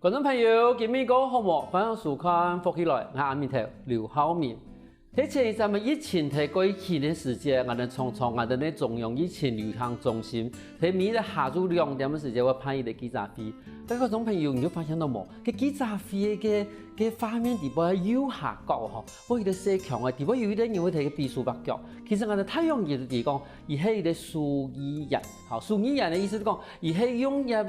观众朋友，今日讲好无？欢迎收看福起来，我阿面头刘浩明。喺前咱们疫情喺过去的时间，我哋从我哋呢中央疫情流行中心喺每日下午2点嘅时间，我拍一个记者会。各位观众朋友，你有发现到冇？嘅记者会嘅画面地部右下角嗬，我有啲寫強嘅地部有一啲人會睇嘅避暑白腳。其實我哋太陽嘅地講，而係一啲數語人，好數語人嘅意思就講，而係用一個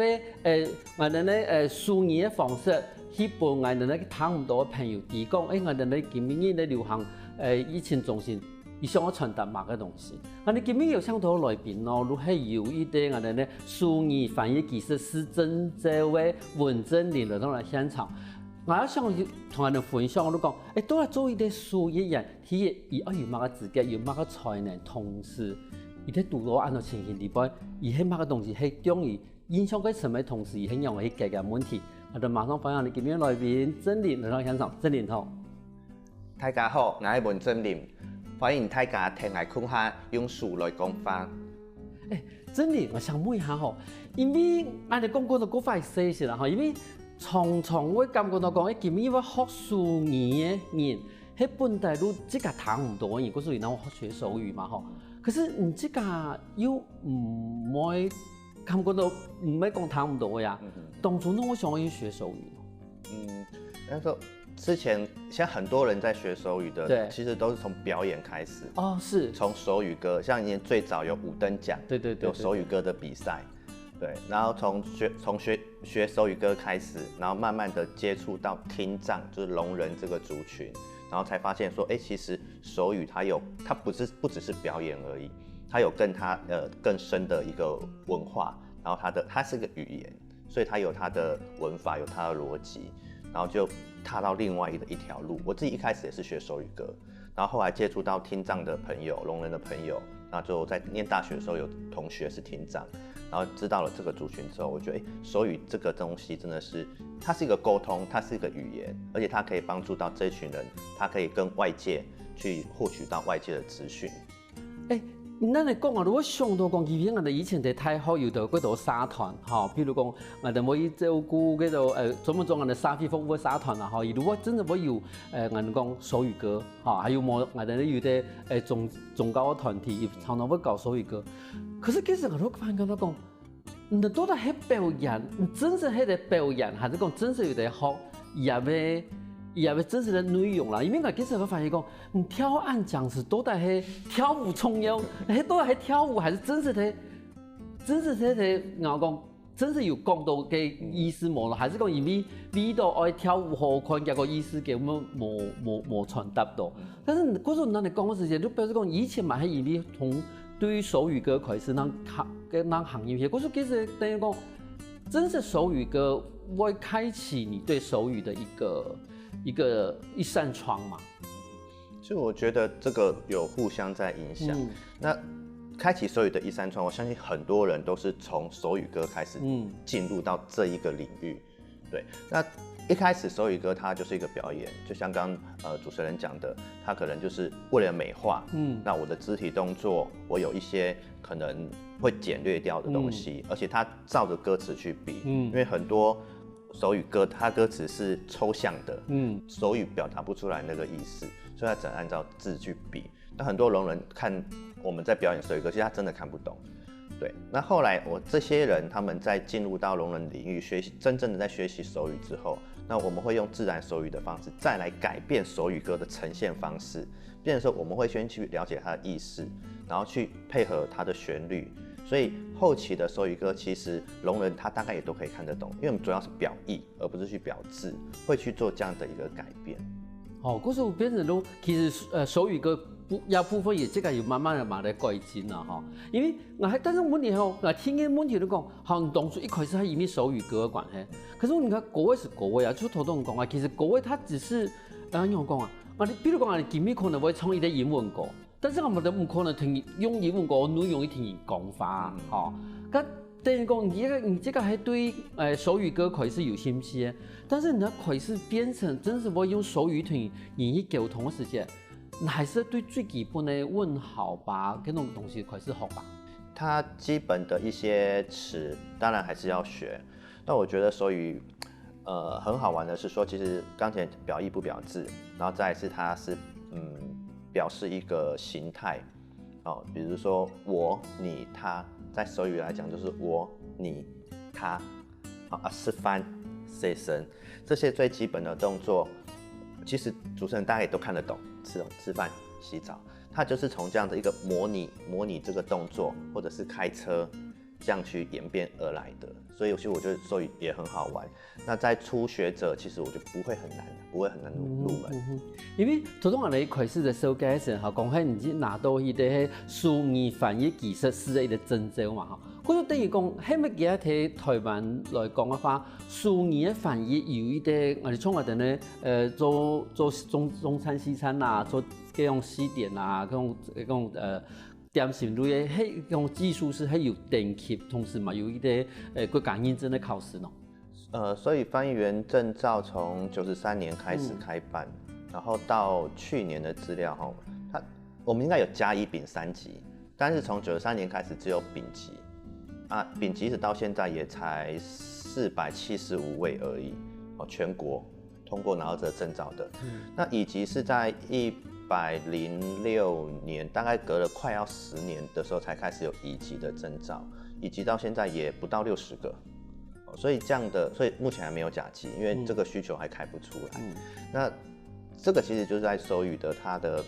我哋咧數語嘅方式去幫我哋咧睇唔到嘅朋友提供，我哋咧今年咧流行疫情中心。以上我傳達某個東西，我哋今日有上頭來賓咯，都係有一啲我哋咧數語翻譯技師施正這位文正林來到嚟現場。我想同人哋分享，我都講，都係做一啲數語人，佢要有某個資格，有某個才能，同時，而且讀到按照情形地步，而係某個東西係中意影響佢成為同時，係讓佢解決問題。我哋馬上歡迎我哋今日來賓正林來到現場，正林好。大家好，我係文正林。歡迎大家聽我講下用數來講法。正林，我想問一下吼，因為我哋講過到嗰塊事情啦，因為常常會感覺到講，今日要學數語嘅人，喺本地都即個談唔到嘅人，嗰時嗱我學手語嘛吼，可是你即個又唔會感覺到唔係講談唔到嘅呀？當初呢，我想要學手語。那時候之前，像很多人在學手語的，其實都是從表演開始。哦，是。從手語歌，像以前最早有五燈獎，對，有手語歌的比賽，對。然後從學手語歌開始，然後慢慢的接觸到聽障，就是聾人這個族群，然後才發現說，其實手語它不只是表演而已，它有更深的一個文化，然後它是個語言，所以它有它的文法，有它的邏輯。然後就踏到另外一條路。我自己一開始也是學手語歌，然後後來接觸到聽障的朋友、聾人的朋友，然後就在念大學的時候有同學是聽障，然後知道了這個族群之後，我覺得手語這個東西真的是，它是一個溝通，它是一個語言，而且它可以幫助到這群人，它可以跟外界去獲取到外界的資訊。咱嚟講啊，如果想到講，其實我哋以前喺太學有到嗰度社團，譬如講我哋可以照顧嗰度專門做我哋社會服務嘅社團啊，如果真係會有我哋講手語歌，還有我哋有啲宗教嘅團體，常常會搞手語歌。可是其實我都發覺到講，你到底係表演，真係喺度表演，還是講真係有在學，也要真實的內容啦，因為我其實我發現講，你跳岸講是到底係跳舞重要，係到底係跳舞，還是真實的我講真實有講到嘅意思冇咯，還是講因為呢度愛跳舞好看嘅個意思嘅冇傳達到。但是嗰時候咱哋講嘅時間，都表示講以前嘛係因為從對於手語歌開始，讓行業嗰時候其實等於講，真實手語歌會開啟你對手語的一扇窗嘛，就我覺得這個有互相在影響。那開啟手語的一扇窗，我相信很多人都是從手語歌開始進入到這一個領域。對，那一開始手語歌它就是一個表演，就像剛主持人講的，它可能就是為了美化。那我的肢體動作，我有一些可能會簡略掉的東西，而且它照着歌詞去比，因為很多手語歌，它歌詞是抽象的，手語表達不出來那個意思，所以它只能按照字去比。那很多聾人看我們在表演手語歌，其實他真的看不懂。對，那後來我這些人他們在進入到聾人領域學習，真正的在學習手語之後，那我們會用自然手語的方式再來改變手語歌的呈現方式。變成說我們會先去了解它的意思，然後去配合它的旋律。所以後期的手語歌，其實聾人他大概也都可以看得懂，因為我們主要是表意，而不是去表字，會去做這樣的一個改變。嗰時候變成都其實手語歌有部分也即係要慢慢嚟改進啦，因為但是問題後，我聽嘅問題都講，可能當初一開始係因為手語歌嘅關係，可是你看國外是國外啊，就頭都講啊，其實國外它只是點樣講啊？比如講我哋今日可能會唱一啲英文歌。但是我們都唔可能用英文歌內容去聽講法，咁等於講你這個係對手語歌開始有興趣，但是你開始變成真是會用手語同人去溝通嘅時間，你還是對最基本的問好吧，嗰種東西開始學吧。它基本的一些詞當然還是要學，但我覺得手語很好玩的是说，其实钢琴表意不表字，然后再来是它是表示一个形态，哦，比如说我、你、他，在手语来讲就是我、你、他，吃饭、say声，这些最基本的动作，其实主持人大家也都看得懂，吃饭、洗澡，它就是从这样的一个模拟这个动作，或者是开车这样去演变而来的。所以其实我觉得手语也很好玩。那在初学者，其实我觉得不会很难入门。因为头先我哋开始的时候介绍哈，讲迄唔知拿到迄个书语翻译技术是一个证照嘛哈。嗰就等于讲，喺乜嘢喺台湾来讲嘅话，书语嘅翻译有一啲我哋从我哋咧做中餐西餐啊，做嗰種西點啊，嗰種點心類嘅，迄種技術是係有等級，同時嘛有一啲國家認證的考試咯。所以翻譯員證照從93年開始開辦，然後到去年的資料哈，我們應該有甲乙丙3級，但是從93年開始只有丙級，丙級一直到現在也才475位而已，全國通過拿到這個證照的。那乙級是在106年，大概隔了快要10年的時候才開始有乙級的證照，乙級到現在也不到60個。所以這樣的，所以目前還沒有甲級，因為這個需求還開不出來。那這個其實就是在手語的它的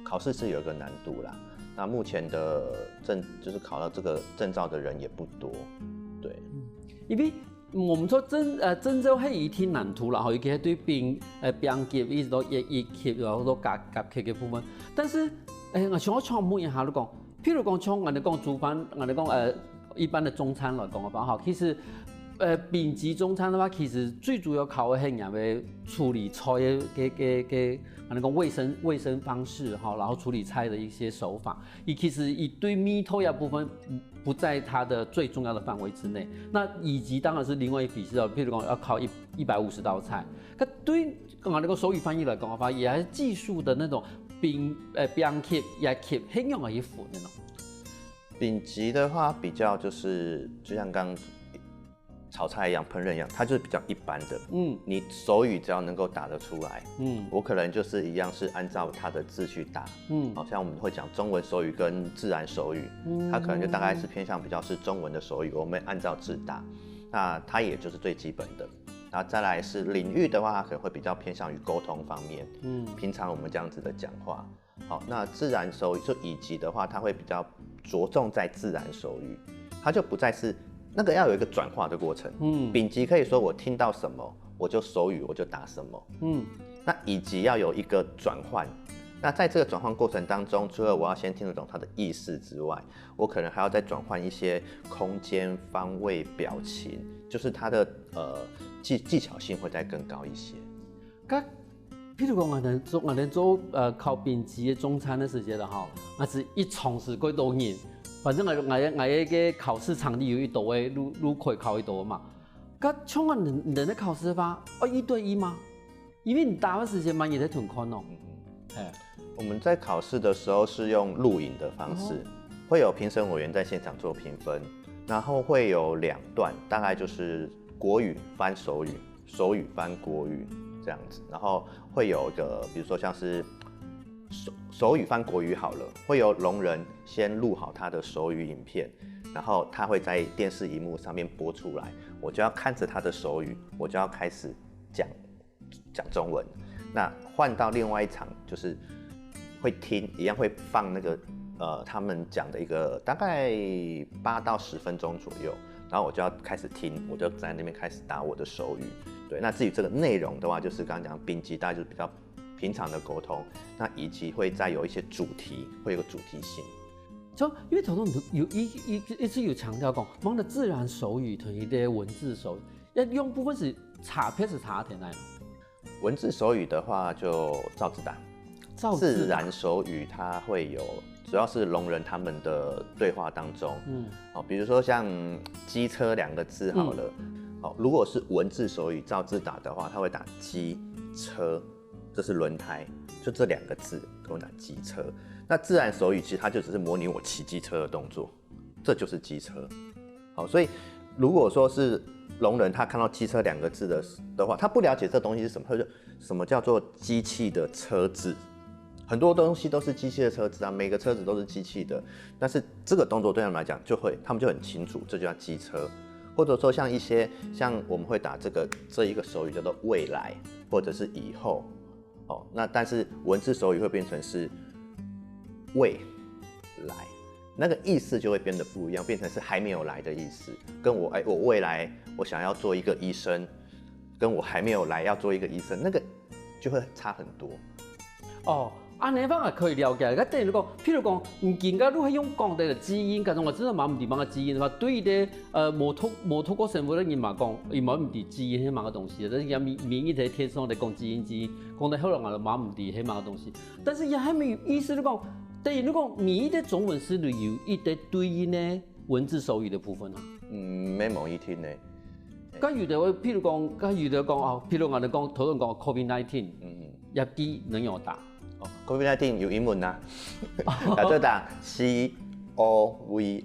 考試是有一個難度啦。那目前的就是考到這個證照的人也不多，對。因為我們說證照係有啲難度啦，尤其係對丙級一直到乙級，然後到甲級嘅部分。但是我想問一下你講，譬如講從我哋講煮飯，我哋講一般的中餐來講嘅話，其實丙級中餐的話，其實最主要考的係人嘅處理菜嘅我哋講衛生方式哈，然後處理菜的一些手法，其實一對味道嘅部分不在它的最重要的範圍之內。那乙級當然是另外一筆事了，譬如講要考150道菜。咁對我哋個手語翻譯來講嘅話，也係技術的那種丙級、乙級，很容易分那種。丙級的話比較就是就像剛炒菜一樣，烹飪一樣，它就是比較一般的。你手語只要能夠打得出來，我可能就是一樣是按照它的字去打。好像我們會講中文手語跟自然手語，它可能就大概是偏向比較是中文的手語，我們按照字打，那它也就是最基本的。然後再來是領域的話，它可能會比較偏向於溝通方面。平常我們這樣子的講話。好，那自然手語就乙級的話，它會比較着重在自然手語，它就不再是。那個要有一個轉化的過程。丙級可以說我聽到什麼，我就手語我就打什麼。那乙級要有一個轉換。那在這個轉換過程當中，除了我要先聽得懂它的意思之外，我可能還要再轉換一些空間、方位、表情，就是它的技巧性會再更高一些。譬如講我哋做考丙級嘅中餐嘅時間啦，我是一從事幾多年。反正我嘅考試場地有一多誒，你可以考一多嘛。咁像我人的考試法，1對1嗎？因為你答的時間嘛也在同看哦。我們在考試的時候是用錄影的方式，會有評審委員在現場做評分，然後會有2段，大概就是國語翻手語，手語翻國語這樣子，然後會有一個，比如說像是。手語翻國語好了，會由聾人先錄好他的手語影片，然後他會在電視螢幕上面播出來，我就要看着他的手語，我就要開始講中文。那換到另外一場，就是會聽，一樣會放那個他們講的一個大概8到10分鐘左右，然後我就要開始聽，我就在那邊開始打我的手語。對，那至於這個內容的話，就是剛剛講丙級，大概就是比較平常的溝通，那以及會再有一些主題，會有個主題性。就因為頭先一直有強調講，講的自然手語同一啲文字手語，用部分是差別是差喺哪裡？文字手語的話就照字打，自然手語它會有，主要是聾人他們的對話當中，比如說像機車2個字好了，如果是文字手語照字打的話，它會打機車。這是輪胎，就這2個字給我打機車。那自然手語其實它就只是模擬我騎機車的動作，這就是機車。好，所以如果说是聋人，他看到机车2个字的话，他不了解这东西是什么，他就什么叫做机器的车子。很多东西都是机器的车子啊，每个车子都是机器的，但是这个动作对他们来讲他们就很清楚，这就叫机车。或者说像我们会打这一个手语叫做未来，或者是以后，哦，那但是文字手语会变成是未来，那个意思就会变得不一样，变成是还没有来的意思。跟我未来我想要做一个医生，跟我还没有来要做一个医生，那个就会差很多。哦。安尼方也可以了解，等于讲，譬如讲，唔見噶，如果用講的基因，嗰種我真係蠻唔地方嘅基因，話對啲冇透過生活嘅人嘛講，伊冇唔地基因係蠻個東西，但係免疫體天生嚟講基因，講得後來我就蠻唔地係蠻個東西。但是也係咪意思嚟講，等於你講免疫的中文是有一啲對應嘅文字手語的部分啊？沒某一天呢。咁有的譬如講，譬如我哋講討論講 COVID-19， 一啲能有打。COVID-19 有英文啊，打就打 COVID，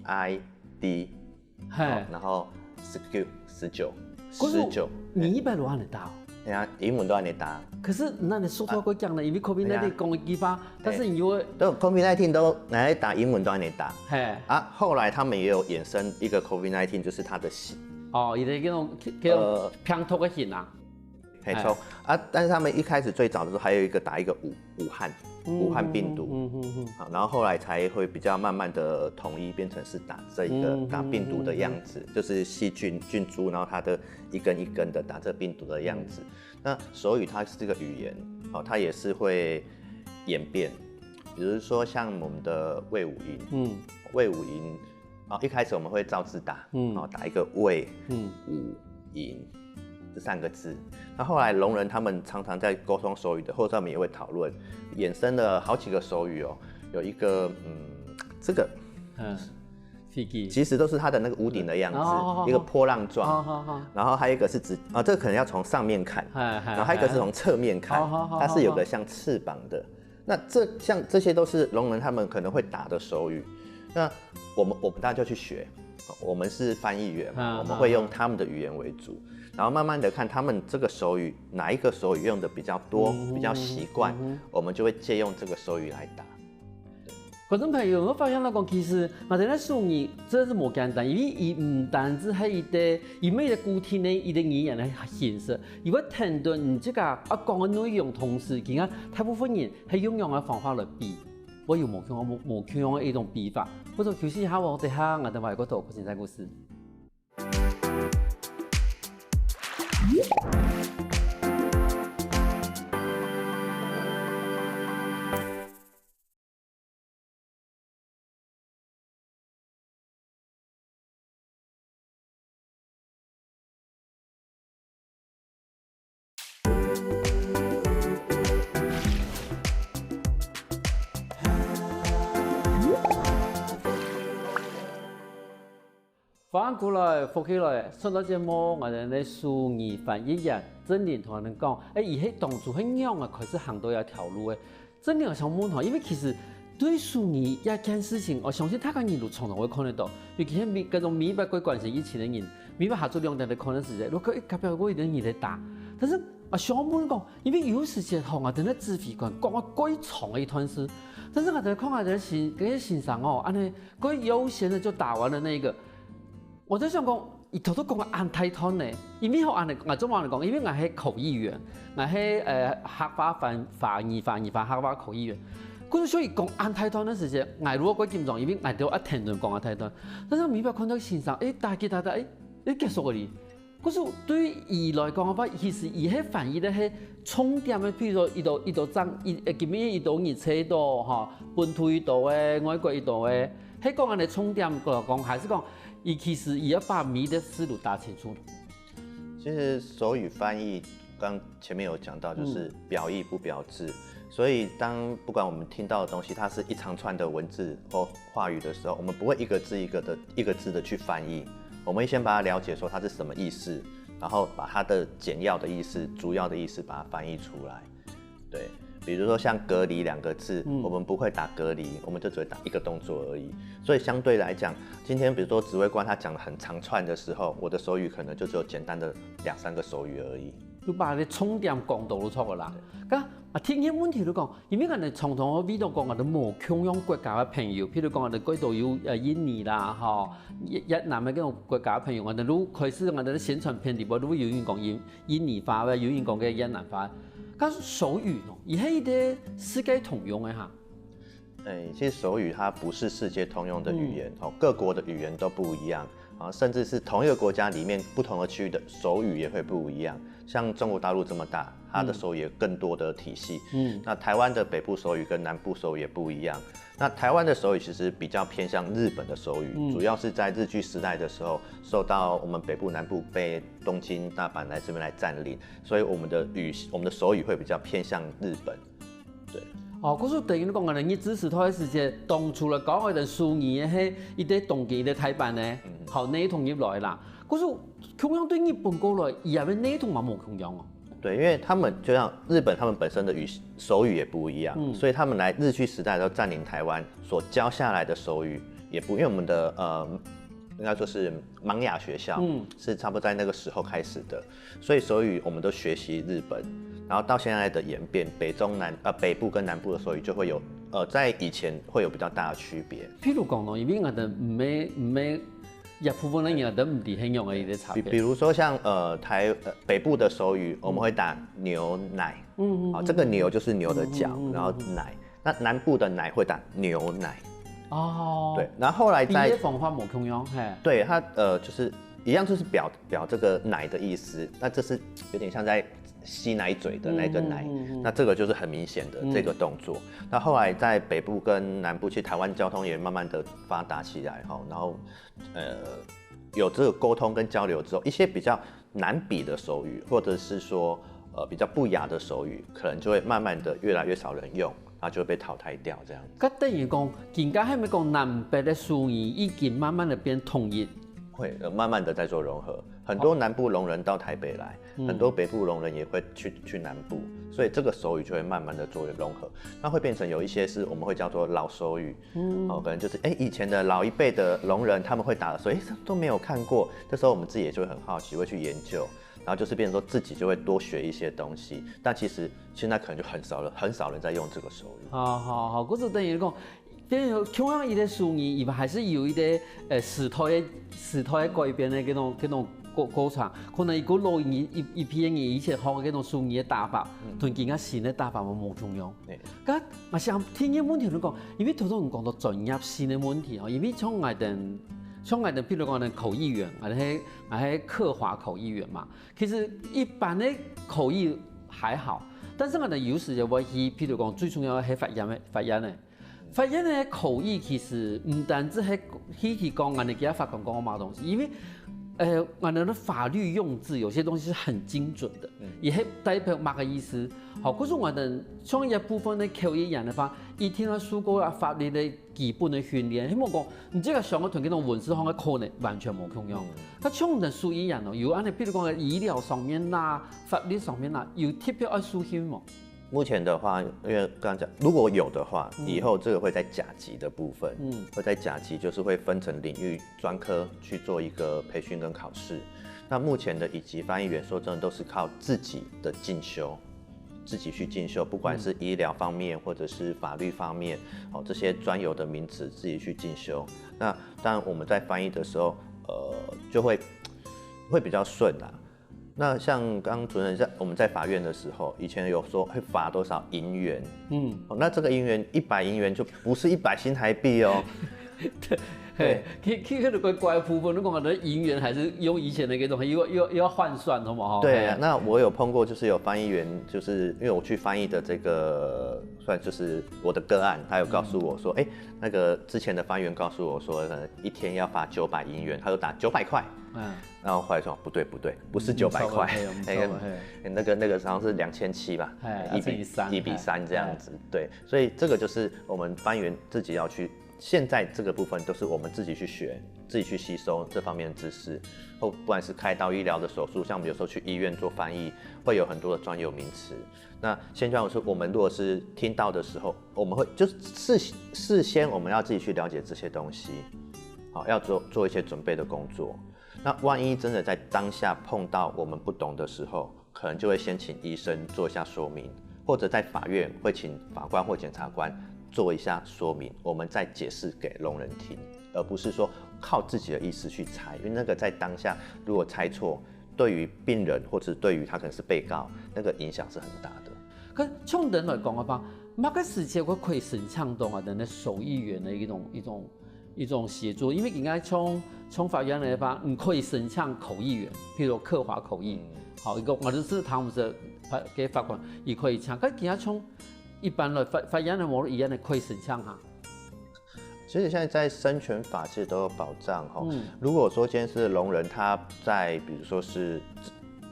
然後19，你一般都按你打，对啊，英文都按你打。可是那你说出来讲呢，因为 COVID-19 讲的激发，但是因为都 COVID-19 都拿来打英文都按你打。嘿啊，后来他们也有衍生一个 COVID-19，就是它的姓。哦，伊的叫偏脱的姓啊。没错啊，但是他们一开始最早的时候还有一个打一个武汉病毒，好，然后后来才会比较慢慢的统一变成是打这一个打病毒的样子，就是细菌株，然后它的一根一根的打这病毒的样子。那手语它是这个语言，哦，它也是会演变，比如说像我们的魏武音，魏武音，一开始我们会照字打，打一个魏武音。这3个字，那后来聋人他们常常在沟通手语的，或者他们也会讨论，衍生了好几个手语哦。有一个这个其实都是它的那个屋顶的样子，一个波浪状。然后还有一个是这个可能要从上面看，然后还有一个是从侧面看，它是有个像翅膀的。那像这些都是聋人他们可能会打的手语。那我们大家就去学，我们是翻译员嘛，我们会用他们的语言为主。然后慢慢的看他们这个手语哪一个手语用的比较多，比较习惯，我们就会借用这个手语来打。观众朋友，我发现了讲，其实我哋咧手语真是冇简单，因为伊唔单止係伊每個固體呢，伊的語言嘅形式，如果聽到你這個講嘅內容，同時其實大部分人係用嘅方法來比，我又冇用嘅一種比法。我就休息一下，我哋下我哋外嗰度先睇故事。翻過來，復起來，上到節目，我哋咧數語翻譯人真連同人講，而喺當初喺樣啊開始行到一條路嘅，真連我想問下，因為其實對數語一件事情，我相信大家人都常常會看得到，尤其係嗰種明白佢關係以前嘅人，明白合作兩地嘅可能時間，如果一夾表嗰啲人嚟打，但是我想問講，因為有時間學我哋咧指揮官講我幾長嘅一段事，但是我哋看我哋嗰欣賞哦，安尼嗰悠閒的就打完了那一個。我在想講，伊頭都講按太短呢，因為我中話嚟講，因為我係口譯員，我係客話翻譯客話口譯員，咁所以講按太短嘅時間，我如果嗰點鐘，因為我都一聽人講按太短，但是明白看到先生，大結結束嗰啲，嗰時對於伊來講嘅話，其實伊係翻譯咧係重點嘅，譬如說伊度爭，見面伊度熱車伊度嚇，本土伊度嘅，外國伊度嘅，係講人哋重點嚟講，還是講？其實也要把迷的思路打清楚。其實手語翻譯，剛前面有講到，就是表意不表字。所以當不管我們聽到的東西，它是一長串的文字或話語的時候，我們不會一個字的去翻譯，我們會先把它了解說它是什麼意思，然後把它的簡要的意思、主要的意思把它翻譯出來。對，比如说像隔离2个字，我们不会打隔离，我们就只会打一个动作而已。所以相对来讲，今天比如说指挥官他讲的很长串的时候，我的手语可能就只有简单的2、3个手语而已。你把你重点讲到就错啦。咁天氣問題嚟講，因為我哋常常我遇到講我哋冇共享國家嘅朋友，譬如講我哋嗰度有印尼啦、越南嘅嗰種國家嘅朋友，我哋都開始我哋嘅宣傳片裏邊都會有人講印尼話嘅，有人講嘅越南話。咁手語咯，而係啲世界通用嘅嚇。其實手語它不是世界通用的語言，各國的語言都不一樣啊，甚至是同一個國家裡面不同的區域的手語也會不一樣。像中國大陸這麼大，它的手語有更多的體系。那台灣的北部手語跟南部手語也不一樣。那台灣的手語其實比較偏向日本的手語，主要是在日據時代的時候，受到我們北部、南部被東京、大阪來這邊來佔領，所以我們的手語會比較偏向日本。對。嗰時等於講我哋日治時代嘅時節，當初嚟講我哋數語嘅係一啲東京、一啲台灣咧，後內統入來啦。嗰時共享對日本過來，而係內統嘛冇共享哦。對，因為他們就像日本，他們本身的手語也不一樣，所以他們來日據時代的時候佔領台灣，所教下來的手語也不，因為我們的應該說是盲雅學校，是差不多在那個時候開始的，所以手語我們都學習日本，然後到現在的演變，北部跟南部的手語就會有在以前會有比較大的區別。譬如講咯，因為我哋唔係一部分人都唔係很用嘅一啲差別。比如說像北部的手語，我們會打牛奶，這個牛就是牛的腳，然後奶。那南部的奶會打牛奶。哦，對，然後後來在方法冇共用，對，它就是一樣，就是表這個奶的意思。那這是有點像在吸奶嘴的那個奶，那這個就是很明顯的這個動作。那後來在北部跟南部，其實台灣交通也慢慢的發達起來哈，然後有這個溝通跟交流之後，一些比較難比的手語，或者是說比較不雅的手語，可能就會慢慢的越來越少人用。然後就會被淘汰掉，這樣。咁等於講，而家係咪講南北的數語已經慢慢的變統一？會，慢慢的在做融合。很多南部聾人到台北來，很多北部聾人也會去南部，所以這個手語就會慢慢的做融合。那會變成有一些是我們會叫做老手語，可能就是以前的老一輩的聾人他們會打的時候，都沒有看過，這時候我們自己也就會很好奇，會去研究。然後就是變成說自己就會多學一些東西，但其實現在可能就很少人在用這個手語。好，嗰就等於講，同樣一啲數語，而還是有一啲時代改變嘅嗰種過程。可能如果老一批人以前學嘅嗰種數語嘅打法，同而家新嘅打法冇同樣。咁我想聽嘅問題嚟講，因為頭先我講到專業性嘅問題啊，因為從我哋譬如講，口譯員，我係客華口譯員嘛。其實一般的口譯還好，但是我哋有時就會去，譬如講最重要係發音的口譯其實唔單止係去講我哋其他法官講嘅乜東西，因為我哋的法律用字有些東西是很精準的，也係代表乜個意思。好，可是我哋從一部分的口譯人的話，一聽到書過法律的基本的訓練，希望講唔知個上個同嗰種文字上嘅可能完全冇共用。佢從人書譯人咯，有安尼，譬如講醫療上面啦、法律上面啦，有特別愛書訓冇？目前的話，因為剛剛講，如果有的話，以後這個會在甲級的部分，會在甲級就是會分成領域專科去做一個培訓跟考試。那目前的乙級翻譯員，說真的都是靠自己的進修，自己去進修，不管是醫療方面或者是法律方面，這些專有的名詞自己去進修。那當然我們在翻譯的時候，就會比較順啦。那像剛剛主任我們在法院的時候，以前有說會罰多少銀元，那這個銀元100銀元就不是100新台幣哦。對，佢個怪部分，如果我哋銀元還是用以前的嗰種，要換算，好唔好？對，那我有碰過，就是有翻譯員，就是因為我去翻譯的這個，算就是我的個案，他有告訴我說，那個之前的翻譯員告訴我說，一天要罰900銀元，他就打900塊。然後後來說不對，不是900塊，那個好像是2700吧，1比3這樣子。對，所以這個就是我們翻譯員自己要去，現在這個部分都是我們自己去學。自己去吸收这方面的知识，或不管是开刀医疗的手术，像我们有时候去医院做翻译，会有很多的专有名词。那现在我们如果是听到的时候，我们会就是事先我们要自己去了解这些东西，好，要做一些准备的工作。那万一真的在当下碰到我们不懂的时候，可能就会先请医生做一下说明，或者在法院会请法官或检察官做一下说明，我们再解释给聋人听，而不是说靠自己的意识去猜，因为那个在当下如果猜错，对于病人或者对于他可能是被告，那个影响是很大的。可从人来讲的话，某个时间我可以省呛到啊，的手艺员的一种协助，因为应该从法院来话，你可以省呛口译员，譬如客话口译，好一个我就是他们是给法官也可以呛，可其他从一般的法院的模式一样的可以省呛哈。其实现在在生权法其实都有保障哈。如果说今天是聋人，他在比如说是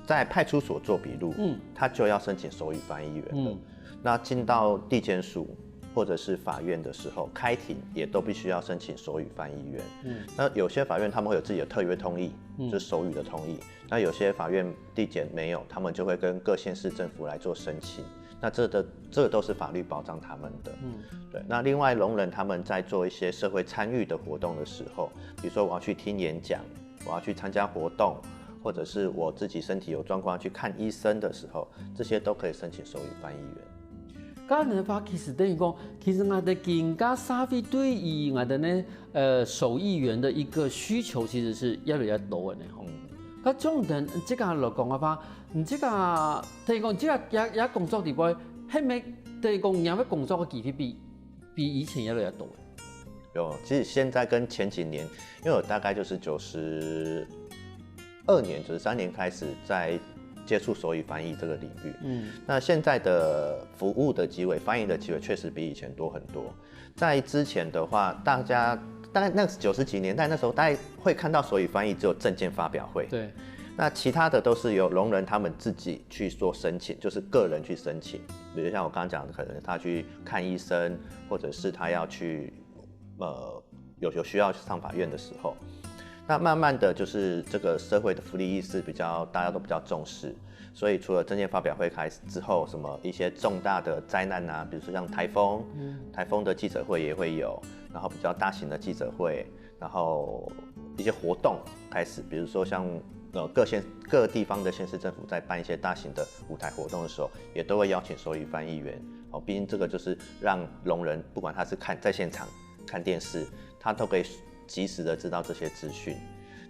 在派出所做笔录，他就要申请手语翻译员了。那进到地检署或者是法院的时候，开庭也都必须要申请手语翻译员。那有些法院他们会有自己的特约通译，就是手语的通译。那有些法院地检没有，他们就会跟各县市政府来做申请。那这个都是法律保障他们的。对。那另外聋人他们在做一些社会参与的活动的时候，比如说我要去听演讲，我要去参加活动，或者是我自己身体有状况去看医生的时候，这些都可以申请手语翻译员。个人话其实等于讲，其实我的更加社会对于我的呢手艺员的一个需求，其实是越来越多的吼。个种人这个来讲的话，这个等于讲这个也工作地位，迄咪等于讲也要工作的机会比以前越来越多。有，其实现在跟前几年，因为我大概就是92年、93年开始在接触手语翻译这个领域。那现在的服务的机会、翻译的机会确实比以前多很多。在之前的话，大概那是90几年代，那时候大概会看到手语翻译只有证件发表会。对。那其他的都是由聋人他们自己去做申请，就是个人去申请。比如像我刚刚讲的，可能他去看医生，或者是他要去有需要上法院的时候。那慢慢的就是这个社会的福利意识大家都比较重视，所以除了证件发表会开始之后，什么一些重大的灾难啊，比如说像台风的记者会也会有，然后比较大型的记者会，然后一些活动开始，比如说像各地方的县市政府在办一些大型的舞台活动的时候，也都会邀请手语翻译员。毕竟这个就是让聋人不管他是在现场看电视，他都可以及时的知道这些资讯。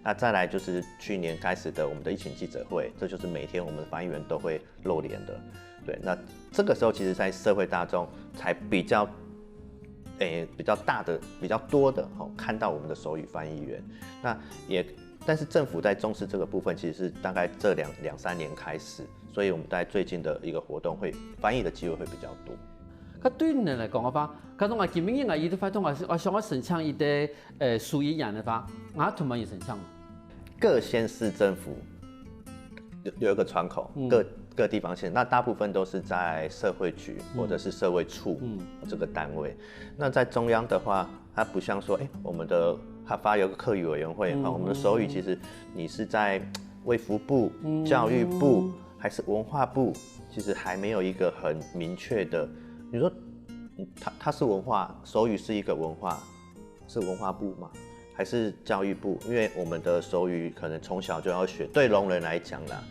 那再来就是去年开始的我们的疫情记者会，这就是每天我们的翻译员都会露脸的。对，那这个时候其实在社会大众才比较大的、比较多的看到我们的手语翻译员。但是政府在重视这个部分，其实是大概这两三年开始，所以我们在最近的一个活动翻译的机会会比较多。咁對人嚟講嘅話，咁我見面嘅伊都發動我想我申請伊啲屬於人嘅話，我同埋要申請。各縣市政府有一個窗口，各地方縣，那大部分都是在社會局或者是社會處這個單位。那在中央的話，它不像說，我們的它發有個客語委員會，我們的手語其實你是在衛福部、教育部還是文化部，其實還沒有一個很明確的。你說它是文化，手語是一個文化，是文化部嗎？還是教育部？因為我們的手語可能從小就要學，對聾人來講啦，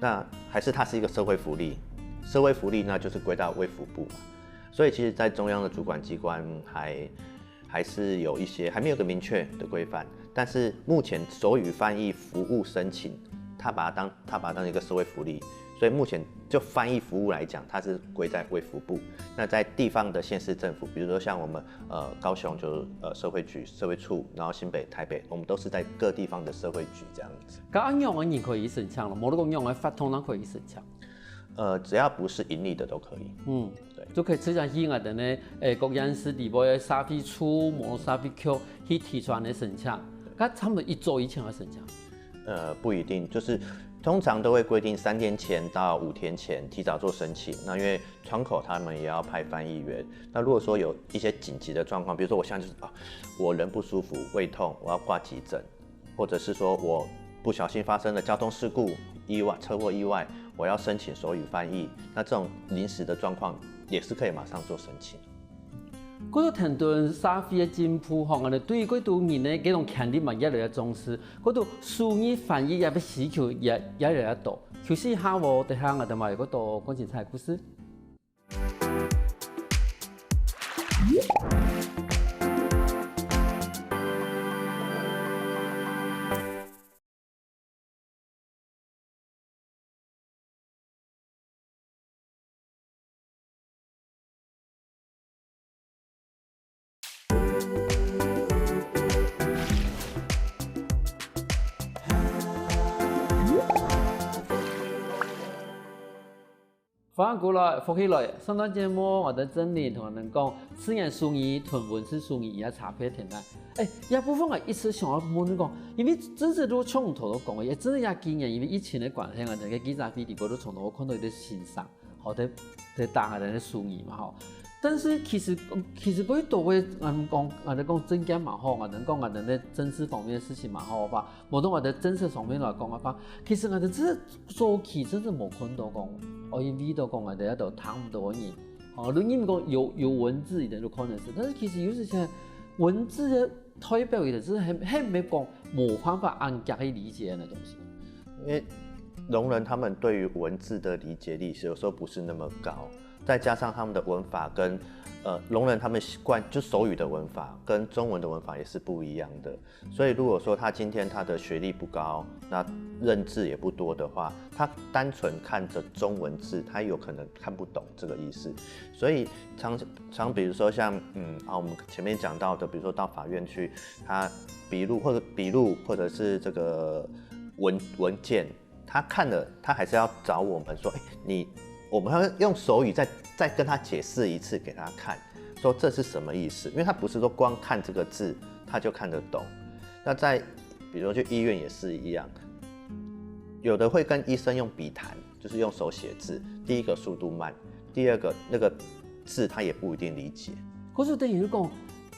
那還是它是一個社會福利，社會福利那就是歸到衛福部嘛。所以其實在中央的主管機關還是有一些還沒有個明確的規範，但是目前手語翻譯服務申請，它把它當一個社會福利。所以目前就翻譯服務來講，它是歸在衛福部。那在地方的縣市政府，比如說像我們高雄就是社會局、社會處，然後新北、台北，我們都是在各地方的社會局這樣子。咁按樣嘅人可以申請咯，冇得講樣嘅法通常可以申請。只要不是盈利的都可以。對，就可以參加以外的呢，各縣市地方嘅社會處、無社會局去提出來申請。咁差唔多1週以前嘅申請。不一定，就是。通常都会规定3天前到5天前提早做申请。那因为窗口他们也要派翻译员。那如果说有一些紧急的状况，比如说我现在就是我人不舒服、胃痛，我要挂急诊，或者是说我不小心发生了交通事故、意外、车祸意外，我要申请手语翻译。那这种临时的状况也是可以马上做申请。嗰度聽到社會嘅進步，我哋對嗰度人咧，嗰種權利嘛越來越重視，嗰度書語翻譯也要需求也來越多。休息一下喎，等下我哋咪嗰度講精彩故事。翻過來，復起來，上檔節目我哋真理同人講，自然書語同文字書語也差別挺大。一部分我一直想要問你講，因為真係都從頭都講嘅，也真係也經驗，因為疫情嘅關係，我哋嘅記者會裡邊都從頭我看到一啲欣賞，好啲打下啲書語嘛，吼。但是其實嗰啲多嘅，我哋講增加蠻好，我哋講我哋咧政治方面嘅事情蠻好吧。無論我哋政策上面來講嘅話，其實我哋真係早期真係冇看到講，我因為都講我哋喺度談唔到嘢。你因為講有文字一點就可能是，但是其實有時候文字嘅代表一點，就是係沒講冇辦法按家去理解嘅東西。因為聾人他們對於文字的理解力有時候不是那麼高。再加上他們的文法跟聾人他們習慣就手語的文法跟中文的文法也是不一樣的，所以如果說他今天他的學歷不高，那認字也不多的話，他單純看着中文字，他有可能看不懂這個意思。所以常比如說像我們前面講到的，比如說到法院去，他筆錄或者是這個文件，他看了他還是要找我們說，我們要用手語再跟他解釋一次給他看，說這是什麼意思？因為他不是說光看這個字他就看得懂。那比如說去醫院也是一樣，有的會跟醫生用筆談，就是用手寫字。第一個速度慢，第二個那個字他也不一定理解。嗰時等於講，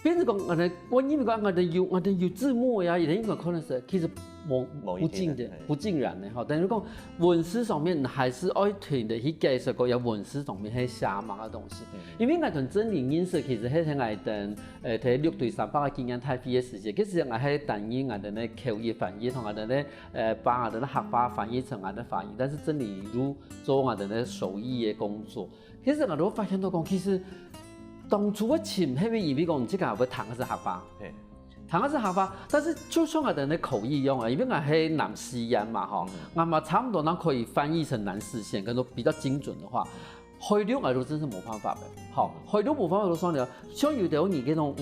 變成講我因為講我哋要字幕呀，有啲可能是其實不盡然的哈。等於講文字上面還是愛團的去解釋個有文字上面係寫嘛嘅東西。因為我同真理認識其實係喺我哋睇6對300嘅經驗太費嘅時間，其實我係等於我哋咧口語翻譯同我哋咧把我哋咧客話翻譯成我哋翻譯，但是真理如做我哋咧手語嘅工作，其實我都發現到講其實。當初我前係咪以為講唔知個會談嘅是客話，談嘅是客話，但是就算我哋嘅口語一樣啊，因為我係南西人嘛嗬，我嘛差唔多能可以翻譯成南四縣，跟住比較精準嘅話，去了我都真係冇辦法嘅，好，去了冇辦法就算了，像有啲你嗰種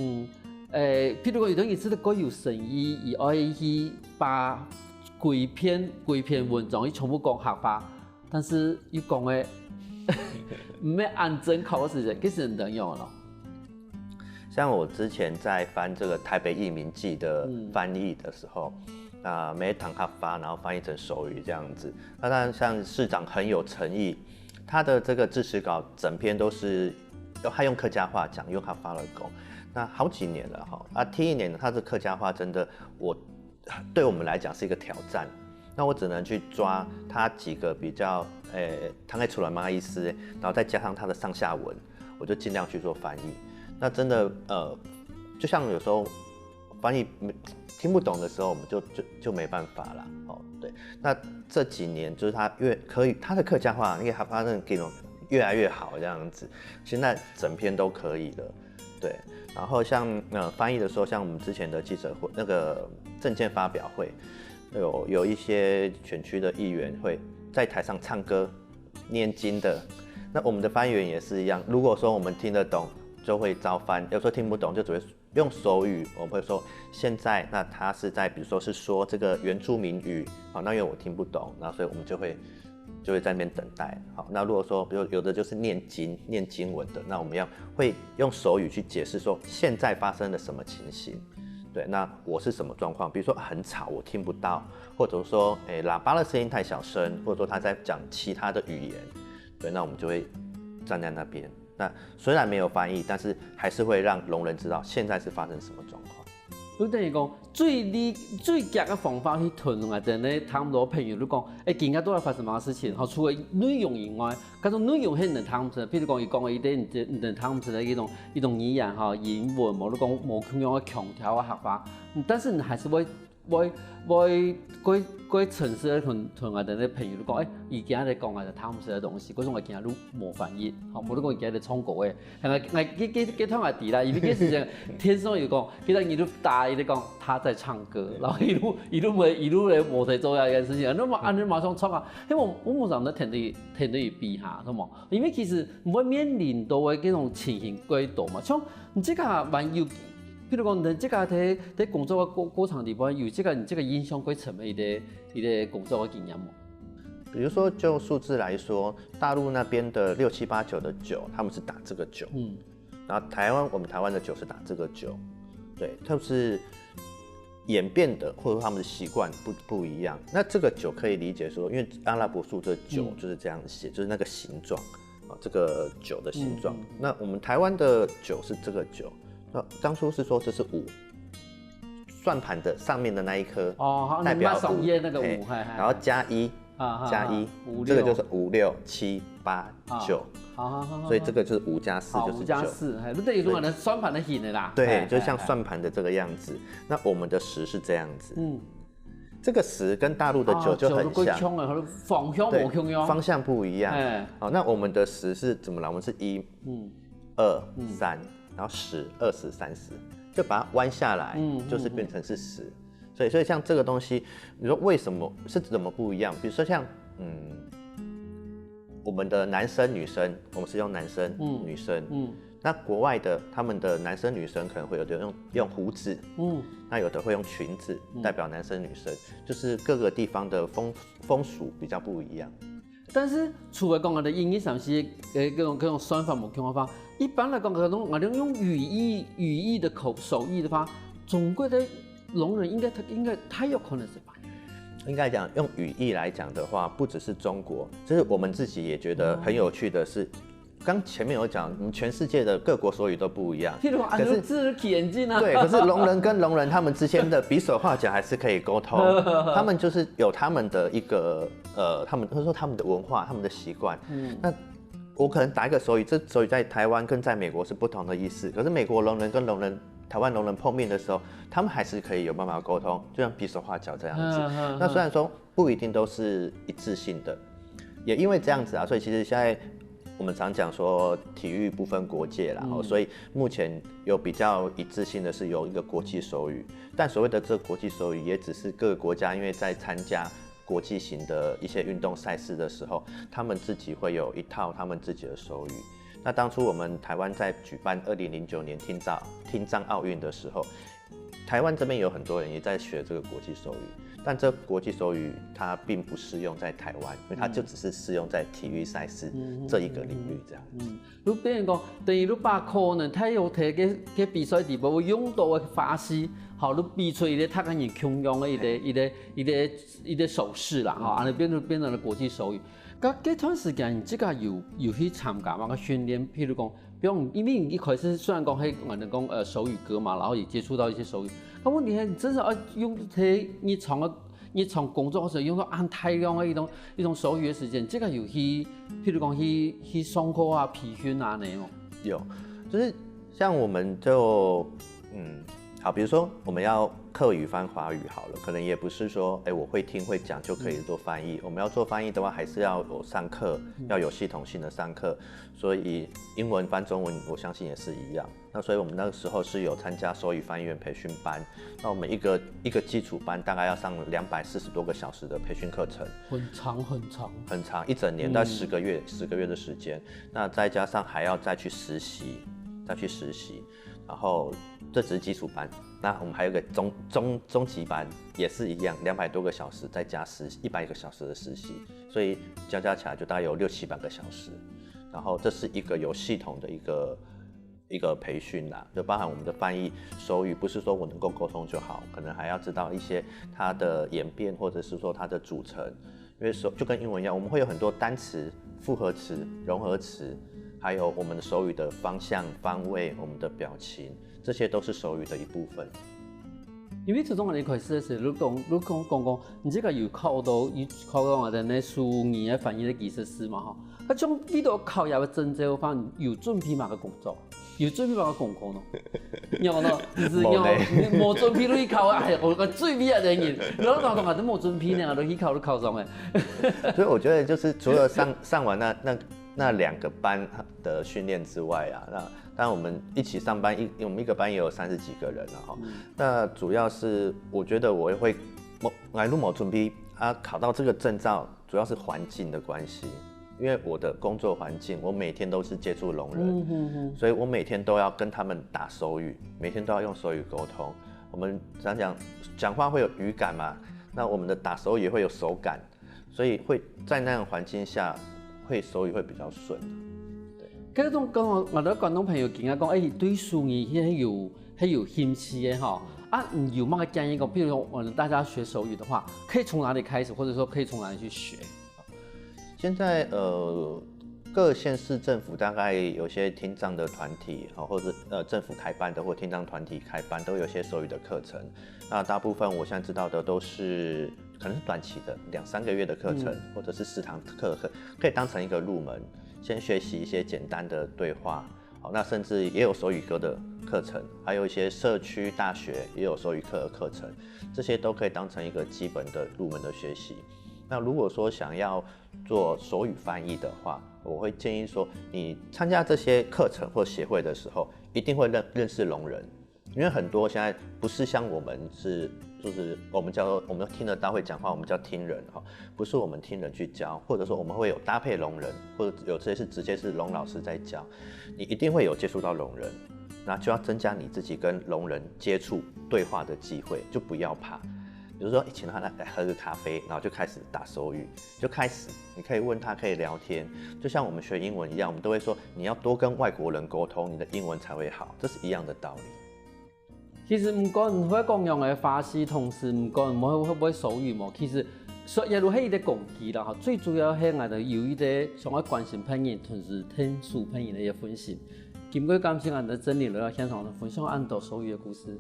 譬如講有啲人真係有誠意，而愛去把幾篇文章去全部講客話，但是要講嘅。沒按真考試嘅，其實很難用咯。像我之前在翻這個台北譯名記的翻譯的時候，每一堂他發，然後翻譯成手語這樣子。那當然，像市長很有誠意，他的這個致辭稿整篇都是他用客家話講，用他發了稿。那好幾年了哈，聽一年他的客家話真的，對我們來講是一個挑戰。那我只能去抓他幾個比較，他可以出來嘛意思，然後再加上他的上下文，我就盡量去做翻譯。那真的，就像有時候翻譯聽不懂的時候，我們就沒辦法了。哦，對。那這幾年就是他他的客家話，那個他真的給我越來越好，這樣子，現在整篇都可以了。對。然後像翻譯的時候，像我們之前的記者會，那個政見發表會。有一些選區的議員會在台上唱歌、念經的，那我們的翻譯員也是一樣。如果說我們聽得懂，就會照翻；有時候聽不懂，就只會用手語。我們會說現在，那他是在，比如說是說這個原住民語，好，那因為我聽不懂，那所以我們就會在那邊等待。好，那如果說，比如有的就是念經文的，那我們會用手語去解釋說現在發生了什麼情形。对，那我是什么状况？比如说很吵，我听不到，或者说，喇叭的声音太小声，或者说他在讲其他的语言，对，那我们就会站在那边。那虽然没有翻译，但是还是会让聋人知道现在是发生什么状况。你等于讲最佳的方法去屯啊，等咧他们多朋友都讲，今日都在发生什么事情？好，除了内容以外，嗰种内容很能他们譬如讲，伊讲嘅一啲他们的一种语言哈，英文冇你讲冇咁样嘅强调嘅学法，但是你还是会嗰城市同我哋啲朋友都講，而家你講嘅就他們嘅東西，嗰種我見下都冇翻譯，嚇冇得講而家你創國嘅，係我聽我哋啦，而呢件事情天生要講，其實一路大一路講他在唱歌，然後一路冇在做一件事情，那麼按你馬上創啊，因為我冇想到聽到要比下，係冇，因為其實唔會面臨到嘅嗰種情形幾多嘛，像你這個蠻有。譬如講，你即個喺工作嘅過程地方，有你這個影響幾層嘅一個工作嘅經驗嗎？比如說，就數字來說，大陸那邊的6、7、8、9的9，他們是打這個9，然後我們台灣的9是打這個9，對，它是演變的，或者說他們的習慣不一樣。那這個9可以理解說，因為阿拉伯數這9就是這樣寫，就是那個形狀啊，這個9的形狀。那我們台灣的9是這個9。當初是說這是5，算盤的上面的那一顆代表5，然後加1，這個就是5、6、7、8、9，所以這個就是5加4就是9。5加4，你等於說算盤的形的啦。對，就像算盤的這個樣子。那我們的10是這樣子，這個10跟大陸的9就很像，方向不一樣。好，那我們的10是怎麼啦？我們是1、2、3。然後10、20、30，就把它彎下來，就是變成是10。所以像這個東西，你說為什麼是怎麼不一樣？比如說像我們的男生女生，我們是用男生、女生。那國外的他們的男生女生可能會有的用鬍子，那有的會用裙子，代表男生女生，就是各個地方的風俗比較不一樣。但是除了講我哋英語上是嗰種算法冇強化法，一般來講我哋用語義的手語的話，中國的聾人應該太有可能是吧？應該講用語義來講的話，不只是中國，就是我們自己也覺得很有趣的是，剛前面有講，我們全世界的各國手語都不一樣。譬如說，可是隻眼睛啊，對，可是聾人跟聾人他們之間的比手畫腳還是可以溝通，他們就是有他們的一個他們或者說他們的文化、他們的習慣。那我可能打一個手語，這手語在台灣跟在美國是不同的意思。可是美國聾人跟聾人、台灣聾人碰面的時候，他們還是可以有辦法溝通，就像比手畫腳這樣子。那雖然說不一定都是一致性的，也因為這樣子啊，所以其實現在我們常講說體育不分國界啦，所以目前有比較一致性的是有一個國際手語，但所謂的這個國際手語也只是各個國家因為在參加國際型的一些運動賽事的時候，他們自己會有一套他們自己的手語。那當初我們台灣在舉辦2009年聽障奧運的時候，台灣這邊有很多人也在學這個國際手語，但這國際手語它並不適用在台灣，因為它就只是適用在體育賽事這一個領域這樣。你比如講，等於你把可能太有睇嘅比賽地步，會用到嘅法式，好，你比出一個他跟人共用嘅一個手勢啦，哈，然後變成了國際手語。嗰段時間，你即個有去參加嘛個訓練，譬如講，比如因為你一開始雖然講係我哋講手語歌嘛，然後也接觸到一些手語，咁問題係你真係要用喺日常工作嗰時候用到按大量嘅一種手語嘅時間，即個有去譬如講去上課啊、培訓啊那種。有，就是像我們就好，比如說我們要客語翻華語好了，可能也不是說，我會聽會講就可以做翻譯。我們要做翻譯的話，還是要有上課，要有系統性的上課。所以英文翻中文，我相信也是一樣。那所以我們那個時候是有參加手語翻譯員培訓班。那我們一個基礎班大概要上240多個小時的培訓課程，很長，一整年，大概10個月的時間。那再加上還要再去實習。然後這只是基礎班，那我們還有個中級班，也是一樣，200多個小時，再加100個小時的實習，所以加起來就大概有600-700個小時。然後這是一個有系統的一個一个培训啦，就包含我们的翻译手语，不是说我能够沟通就好，可能还要知道一些它的演变，或者是说它的组成。因为就跟英文一样，我们会有很多单词、复合词、融合词，还有我们的手语的方向、方位、我们的表情，这些都是手语的一部分。因为最重要的开始是，你讲，你这个有考到我哋呢书语嘅翻译的技术师嘛吼，嗰種呢度考入嘅證照翻有準備嘛嘅工作，有準備嘛嘅功課咯。有咯，就是有冇準備都去考，哎，我個最尾嘅人，然後講都冇準備呢，我都去考都考上嘅。所以我覺得就是除了上完那2個班的訓練之外啊，那當然我們一起上班，我們一個班也有30幾個人了哈。那主要是我覺得我會來錄冇準備啊，考到這個證照，主要是環境的關係。因為我的工作環境，我每天都是接觸聾人，所以我每天都要跟他們打手語，每天都要用手語溝通。我們講話會有語感嘛，那我們的打手語也會有手感，所以會在那樣環境下，手語會比較順。對，嗰種講我哋廣東朋友見啊講，誒對手語係有興趣嘅哈。啊，你有乜嘅建議講？比如說，大家學手語的話，可以從哪裡開始，或者說可以從哪裡去學？現在各縣市政府大概有些聽障的團體，或者政府開辦的或聽障團體開辦，都有些手語的課程。那大部分我現在知道的都是可能是短期的2-3個月的課程，或者是4堂課，可以當成一個入門，先學習一些簡單的對話。那甚至也有手語歌的課程，還有一些社區大學也有手語課的課程，這些都可以當成一個基本的入門的學習。那如果說想要做手語翻譯的話，我會建議說，你參加這些課程或協會的時候，一定會認識聾人，因為很多現在不是像我們就是我們聽得到會講話，我們叫聽人哈，不是我們聽人去教，或者說我們會有搭配聾人，或者有這些是直接是聾老師在教，你一定會有接觸到聾人，那就要增加你自己跟聾人接觸對話的機會，就不要怕。比如說請他來喝個咖啡，然後就開始打手語，就開始你可以問他，可以聊天，就像我們學英文一樣，我們都會說你要多跟外國人溝通，你的英文才會好，這是一樣的道理。其實唔講唔會講用嘅法式，同時唔講唔會手語嘛，其實所有都係一個工具啦嚇，最主要係我哋有一個想要關心朋友，同時聽書朋友嘅一個分享。經過感謝我哋真理來到現場分享安島手語嘅故事。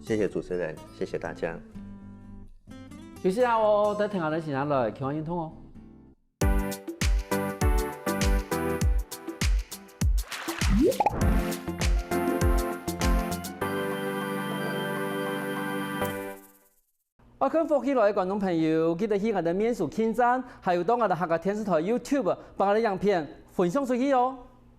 謝謝主持人，謝謝大家。休息下哦，等聽下你時間來傾下運通哦。我跟福起來嘅觀眾朋友，記得去我哋面書網站，還有到我哋客家電視台 YouTube 把我哋影片分享出去哦。